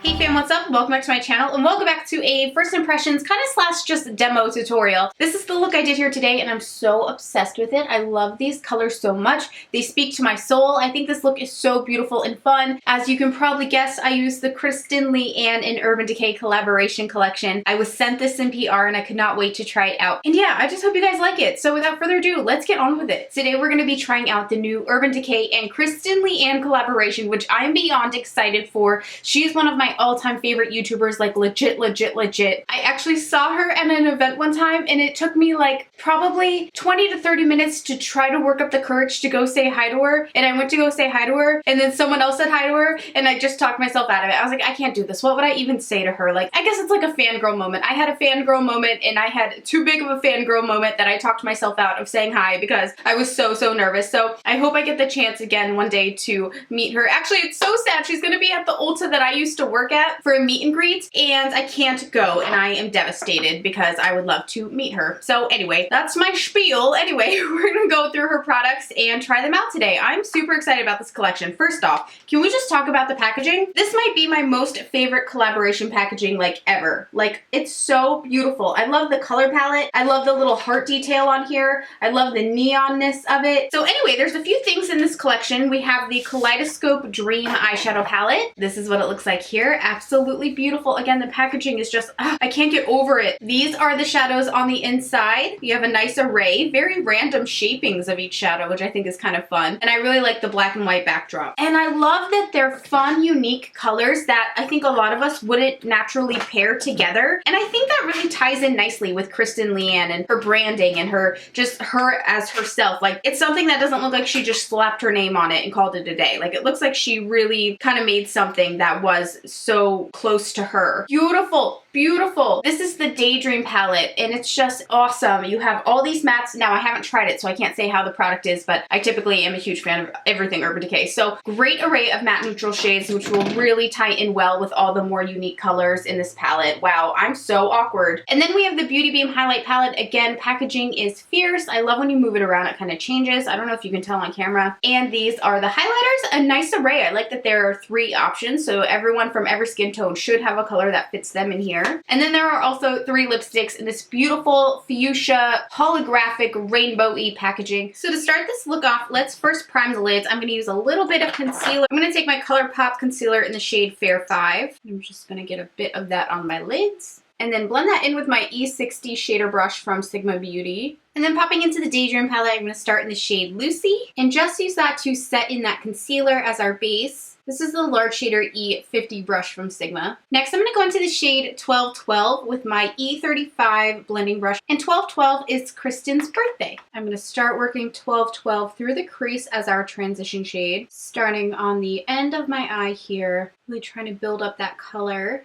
Hey fam, what's up? Welcome back to my channel and welcome back to a first impressions kind of slash just demo tutorial. This is the look I did here today and I'm so obsessed with it. I love these colors so much. They speak to my soul. I think this look is so beautiful and fun. As you can probably guess, I used the KRISTEN LEANNE in Urban Decay collaboration collection. I was sent this in PR and I could not wait to try it out. And yeah, I just hope you guys like it. So without further ado, let's get on with it. Today we're going to be trying out the new Urban Decay and KRISTEN LEANNE collaboration, which I'm beyond excited for. She's one of my all-time favorite YouTubers, like legit. I actually saw her at an event one time and it took me like probably 20 to 30 minutes to try to work up the courage to go say hi to her. And I went to go say hi to her and then someone else said hi to her and I just talked myself out of it. I was like, I can't do this. What would I even say to her? Like, I guess it's like a fangirl moment. I had a fangirl moment and I had too big of a fangirl moment that I talked myself out of saying hi because I was so nervous. So I hope I get the chance again one day to meet her. Actually, it's so sad. She's gonna be at the Ulta that I used to work at for a meet and greet and I can't go and I am devastated because I would love to meet her. So anyway, that's my spiel. Anyway, we're gonna go through her products and try them out today. I'm super excited about this collection. First off, can we just talk about the packaging? This might be my most favorite collaboration packaging like ever. Like, it's so beautiful. I love the color palette. I love the little heart detail on here. I love the neonness of it. So anyway, there's a few things in this collection. We have the Kaleidoscope Dream eyeshadow palette. This is what it looks like here. Absolutely beautiful. Again, the packaging is just, I can't get over it. These are the shadows on the inside. You have a nice array, very random shapings of each shadow, which I think is kind of fun. And I really like the black and white backdrop. And I love that they're fun, unique colors that I think a lot of us wouldn't naturally pair together. And I think that really ties in nicely with KRISTEN LEANNE and her branding and her, just her as herself. Like, it's something that doesn't look like she just slapped her name on it and called it a day. Like, it looks like she really kind of made something that was so close to her. Beautiful. Beautiful. This is the Daydream Palette and it's just awesome. You have all these mattes. Now I haven't tried it so I can't say how the product is, but I typically am a huge fan of everything Urban Decay. So great array of matte neutral shades which will really tie in well with all the more unique colors in this palette. Wow, I'm so awkward. And then we have the Beauty Beam Highlight Palette. Again, packaging is fierce. I love when you move it around, it kind of changes. I don't know if you can tell on camera. And these are the highlighters, a nice array. I like that there are 3 options, so everyone from every skin tone should have a color that fits them in here. And then there are also 3 lipsticks in this beautiful fuchsia holographic rainbow-y packaging. So to start this look off, let's first prime the lids. I'm going to use a little bit of concealer. I'm going to take my ColourPop concealer in the shade Fair 5. I'm just going to get a bit of that on my lids. And then blend that in with my E60 shader brush from Sigma Beauty. And then popping into the Daydream palette, I'm going to start in the shade Lucy. And just use that to set in that concealer as our base. This is the large shader E50 brush from Sigma. Next, I'm going to go into the shade 1212 with my E35 blending brush. And 1212 is KRISTEN's birthday. I'm going to start working 1212 through the crease as our transition shade. Starting on the end of my eye here. Really trying to build up that color.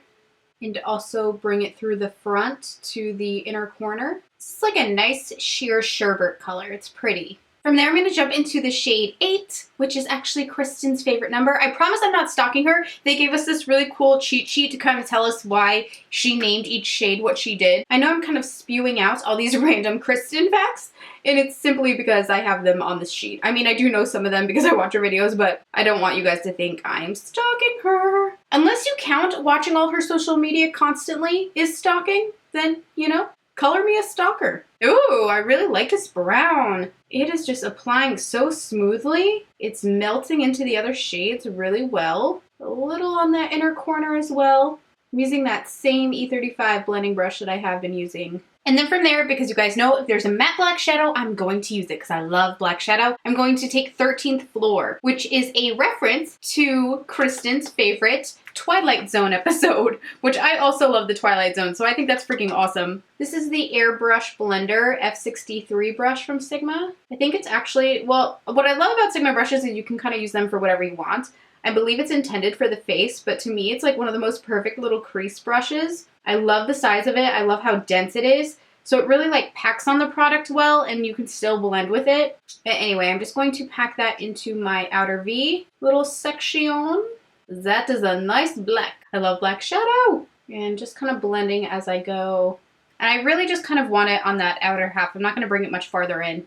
And also bring it through the front to the inner corner. This is like a nice sheer sherbet color. It's pretty. From there, I'm going to jump into the shade 8, which is actually KRISTEN's favorite number. I promise I'm not stalking her. They gave us this really cool cheat sheet to kind of tell us why she named each shade what she did. I know I'm kind of spewing out all these random KRISTEN facts, and it's simply because I have them on this sheet. I mean, I do know some of them because I watch her videos, but I don't want you guys to think I'm stalking her. Unless you count watching all her social media constantly is stalking, then, you know, color me a stalker. Ooh, I really like this brown. It is just applying so smoothly. It's melting into the other shades really well. A little on that inner corner as well. I'm using that same E35 blending brush that I have been using. And then from there, because you guys know if there's a matte black shadow, I'm going to use it because I love black shadow. I'm going to take 13th Floor, which is a reference to KRISTEN's favorite Twilight Zone episode, which I also love the Twilight Zone, so I think that's freaking awesome. This is the Airbrush Blender F63 brush from Sigma. I think it's actually, well, what I love about Sigma brushes is you can kind of use them for whatever you want. I believe it's intended for the face, but to me it's like one of the most perfect little crease brushes. I love the size of it. I love how dense it is. So it really like packs on the product well and you can still blend with it. But anyway, I'm just going to pack that into my outer V little section. That is a nice black. I love black shadow. And just kind of blending as I go. And I really just kind of want it on that outer half. I'm not going to bring it much farther in.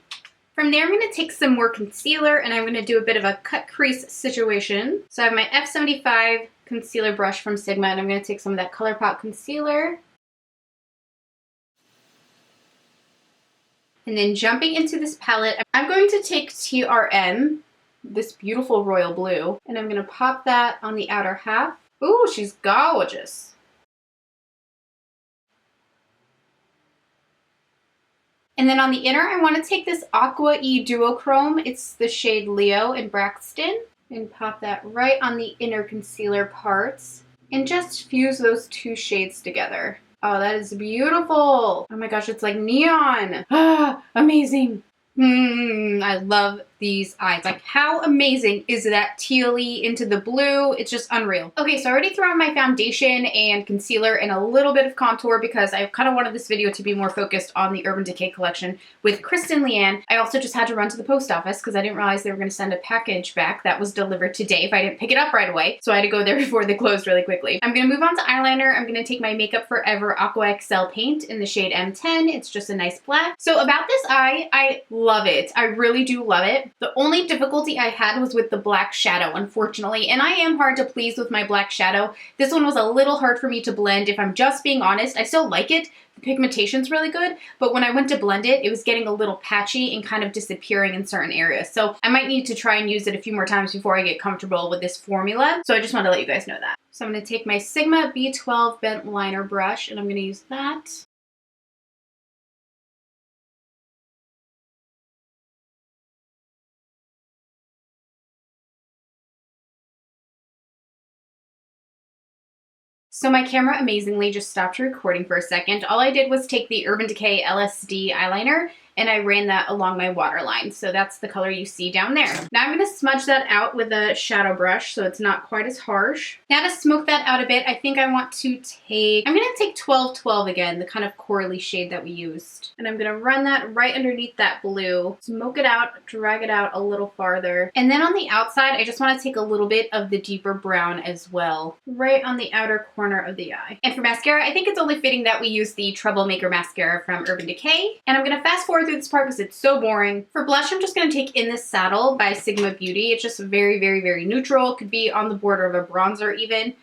From there, I'm going to take some more concealer and I'm going to do a bit of a cut crease situation. So I have my F75 concealer brush from Sigma, and I'm going to take some of that ColourPop concealer. And then jumping into this palette, I'm going to take TRM, this beautiful royal blue, and I'm going to pop that on the outer half. Ooh, she's gorgeous. And then on the inner, I want to take this Aqua E Duochrome. It's the shade Leo in Braxton. And pop that right on the inner concealer parts. And just fuse those two shades together. Oh, that is beautiful. Oh my gosh, it's like neon. Ah, amazing. I love these eyes. Like, how amazing is that tealy into the blue? It's just unreal. Okay, so I already threw on my foundation and concealer and a little bit of contour because I kind of wanted this video to be more focused on the Urban Decay collection with KRISTEN LEANNE. I also just had to run to the post office because I didn't realize they were going to send a package back that was delivered today if I didn't pick it up right away. So I had to go there before they closed really quickly. I'm going to move on to eyeliner. I'm going to take my Makeup Forever Aqua XL paint in the shade M10. It's just a nice black. So about this eye, I love it. I really do love it. The only difficulty I had was with the black shadow, unfortunately, and I am hard to please with my black shadow. This one was a little hard for me to blend, if I'm just being honest. I still like it. The pigmentation's really good, but when I went to blend it, it was getting a little patchy and kind of disappearing in certain areas. So I might need to try and use it a few more times before I get comfortable with this formula. So I just wanted to let you guys know that. So I'm going to take my Sigma B12 bent liner brush, and I'm going to use that. So my camera amazingly just stopped recording for a second. All I did was take the Urban Decay LSD eyeliner and I ran that along my waterline. So that's the color you see down there. Now I'm going to smudge that out with a shadow brush so it's not quite as harsh. Now to smoke that out a bit, I think I want to take, I'm going to take 1212 again, the kind of corally shade that we used. And I'm going to run that right underneath that blue, smoke it out, drag it out a little farther. And then on the outside, I just want to take a little bit of the deeper brown as well, right on the outer corner of the eye. And for mascara, I think it's only fitting that we use the Troublemaker mascara from Urban Decay. And I'm going to fast forward through this part because it's so boring. For blush, I'm just going to take In This Saddle by Sigma Beauty. It's just very, very, very neutral. Could be on the border of a bronzer even.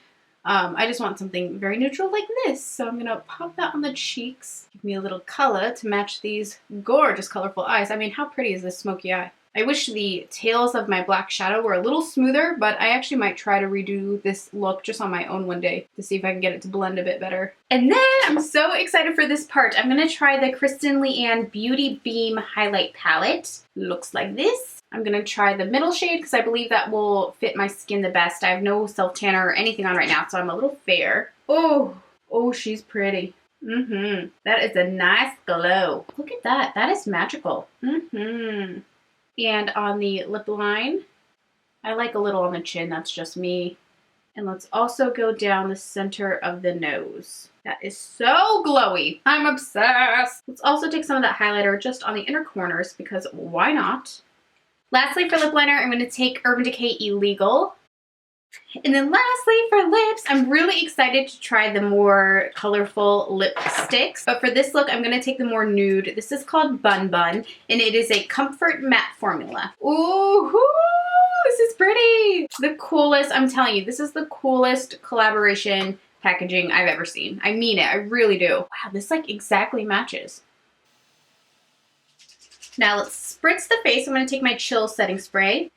I just want something very neutral like this. So I'm going to pop that on the cheeks. Give me a little color to match these gorgeous colorful eyes. I mean, how pretty is this smoky eye? I wish the tails of my black shadow were a little smoother, but I actually might try to redo this look just on my own one day to see if I can get it to blend a bit better. And then I'm so excited for this part. I'm going to try the KRISTEN LEANNE Beauty Beam Highlight Palette. Looks like this. I'm going to try the middle shade because I believe that will fit my skin the best. I have no self-tanner or anything on right now, so I'm a little fair. Oh, she's pretty. That is a nice glow. Look at that. That is magical. And on the lip line, I like a little on the chin, that's just me. And let's also go down the center of the nose. That is so glowy. I'm obsessed. Let's also take some of that highlighter just on the inner corners because why not? Lastly, for lip liner, I'm going to take Urban Decay Illegal. And then lastly, for lips, I'm really excited to try the more colorful lipsticks. But for this look, I'm going to take the more nude. This is called Bun Bun, and it is a Comfort Matte formula. Ooh, this is pretty. The coolest, I'm telling you, this is the coolest collaboration packaging I've ever seen. I mean it, I really do. Wow, this like exactly matches. Now let's spritz the face. I'm going to take my Chill Setting Spray.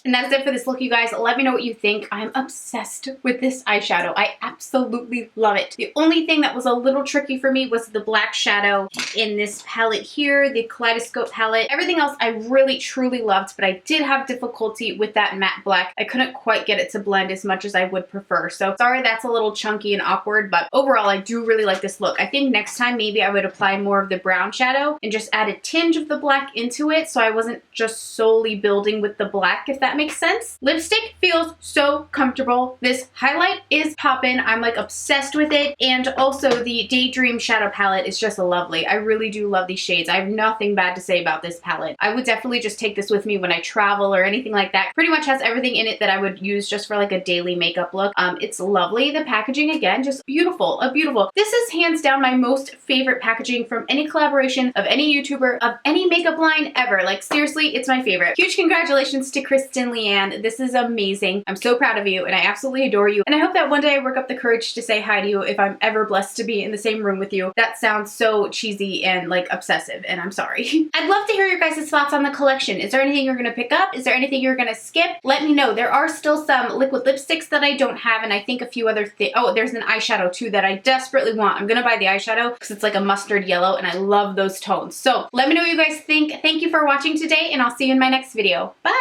And that's it for this look, you guys. Let me know what you think. I'm obsessed with this eyeshadow. I absolutely love it. The only thing that was a little tricky for me was the black shadow in this palette here, the Kaleidoscope palette. Everything else I really, truly loved, but I did have difficulty with that matte black. I couldn't quite get it to blend as much as I would prefer. So sorry that's a little chunky and awkward, but overall, I do really like this look. I think next time maybe I would apply more of the brown shadow and just add a tinge of the black into it so I wasn't just solely building with the black, if that makes sense. Lipstick feels so comfortable. This highlight is poppin'. I'm like obsessed with it. And also the Daydream Shadow Palette is just lovely. I really do love these shades. I have nothing bad to say about this palette. I would definitely just take this with me when I travel or anything like that. Pretty much has everything in it that I would use just for like a daily makeup look. It's lovely. The packaging, again, just beautiful. Beautiful. This is hands down my most favorite packaging from any collaboration of any YouTuber, of any makeup line ever. Like seriously, it's my favorite. Huge congratulations to KRISTEN KRISTEN, Leanne, this is amazing. I'm so proud of you and I absolutely adore you. And I hope that one day I work up the courage to say hi to you if I'm ever blessed to be in the same room with you. That sounds so cheesy and like obsessive, and I'm sorry. I'd love to hear your guys' thoughts on the collection. Is there anything you're gonna pick up? Is there anything you're gonna skip? Let me know. There are still some liquid lipsticks that I don't have, and I think a few other things. Oh, there's an eyeshadow too that I desperately want. I'm gonna buy the eyeshadow because it's like a mustard yellow and I love those tones. So let me know what you guys think. Thank you for watching today and I'll see you in my next video. Bye!